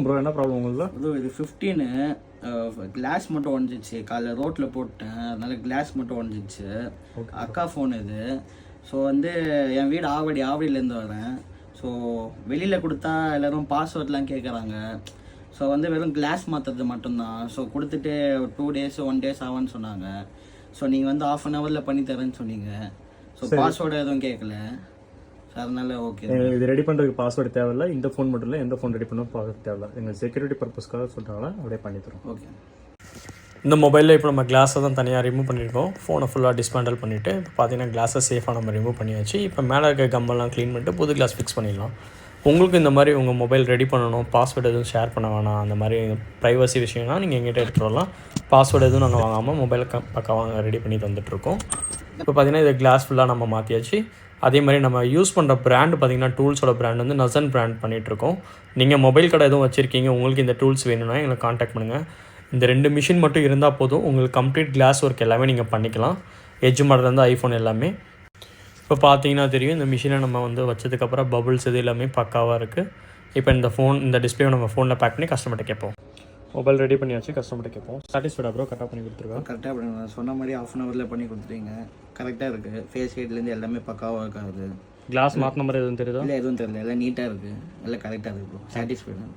Bro என்ன problem உங்களுக்கு? Bro இது 15 கிளாஸ் மட்டும் உடஞ்சிச்சு. காலைல ரோட்டில் போட்டேன், அதனால கிளாஸ் மட்டும் உடஞ்சிச்சு. அக்கா ஃபோன் இது. ஸோ வந்து என் வீடு ஆவடியிலேருந்து வரேன். ஸோ வெளியில் கொடுத்தா எல்லோரும் பாஸ்வேர்ட்லாம் கேட்குறாங்க. ஸோ வந்து வெறும் கிளாஸ் மாற்றுறது மட்டும்தான். ஸோ கொடுத்துட்டு 2 days 1 days ஆகும்னு சொன்னாங்க. ஸோ நீங்கள் வந்து 1/2 hourல பண்ணி தரேன்னு சொன்னீங்க. ஸோ பாஸ்வேர்டு எதுவும் கேட்கல. ஸோ அதனால ஓகே. இது ரெடி பண்ணுறதுக்கு பாஸ்வேர்டு தேவையில்லை. இந்த ஃபோன் மட்டும் இல்லை, எந்த ஃபோன் ரெடி பண்ணவும் பாஸ்வேர்டு தேவையில்லை. எங்கள் செக்யூரிட்டி பர்பஸ்க்காக சொல்கிறாங்களா அப்படியே பண்ணி தரோம். ஓகே. இந்த மொபைலில் இப்போ நம்ம கிளாஸை தான் தனியாக ரிமூவ் பண்ணியிருக்கோம். ஃபோனை ஃபுல்லாக டிஸ்மேண்டல் பண்ணிவிட்டு இப்போ பார்த்தீங்கன்னா கிளாஸை சேஃபாக நம்ம ரிமூவ் பண்ணியாச்சு. இப்போ மேலே இருக்க கம்பெல்லாம் க்ளீன் பண்ணிட்டு புது கிளாஸ் ஃபிக்ஸ் பண்ணிடலாம். உங்களுக்கு இந்த மாதிரி உங்கள் மொபைல் ரெடி பண்ணணும், பாஸ்வேர்டு எதுவும் ஷேர் பண்ண வேணாம், அந்த மாதிரி ப்ரைவசி விஷயம்னா நீங்கள் எங்கிட்ட எடுத்துகிட்டு வரலாம். பாஸ்வேர்டு எதுவும் நாங்கள் வாங்காமல் மொபைலை பக்காவாக நாங்கள் ரெடி பண்ணி தந்துட்டுருக்கோம். இப்போ பார்த்தீங்கன்னா இது கிளாஸ் ஃபுல்லாக நம்ம மாற்றியாச்சு. அதே மாதிரி நம்ம யூஸ் பண்ணுற பிராண்டு பார்த்திங்கன்னா டூல்ஸோட பிராண்ட் வந்து நசன் பிராண்ட் பண்ணிகிட்ருக்கோம். நீங்கள் மொபைல் கடை எதுவும் வச்சுருக்கீங்க, உங்களுக்கு இந்த டூல்ஸ் வேணும்னா எங்களை காண்டாக்ட் பண்ணுங்கள். இந்த 2 மிஷின் மட்டும் இருந்தால் போதும், உங்களுக்கு கம்ப்ளீட் கிளாஸ் ஒர்க் எல்லாமே நீங்கள் பண்ணிக்கலாம். எட்ஜ் மாடலேருந்து ஐஃபோன் எல்லாமே. இப்போ பார்த்தீங்கன்னா தெரியும், இந்த மிஷினை நம்ம வந்து வச்சதுக்கப்புறம் பபுள்ஸ் இது எல்லாமே பக்காவாக இருக்குது. இப்போ இந்த டிஸ்பிளேவை நம்ம ஃபோனில் பேக் பண்ணி கஸ்டமர்கிட்ட கேட்போம். மொபைல் ரெடி பண்ணியாச்சு, கஸ்டமர்கிட்ட கேட்போம். சாட்டிஸ்ஃபைடாக ப்ரோ? கரெக்டாக பண்ணி கொடுத்துருக்கோம். கரெக்டாக பண்ணி சொன்ன மாதிரி 1/2 hourல பண்ணி கொடுத்துட்டீங்க. கரெக்டாக இருக்குது. ஃபேஸ் ஹைட்லேருந்து எல்லாமே பக்காவாக இருக்காது. கிளாஸ் மாற்றின மாதிரி எதுவும் தெரியுதா? இல்லை எதுவும் தெரியல, எல்லாம் நீட்டாக இருக்குது, எல்லாம் கரெக்டாக இருக்குது ப்ரோ. சாட்டிஸ்ஃபைடு.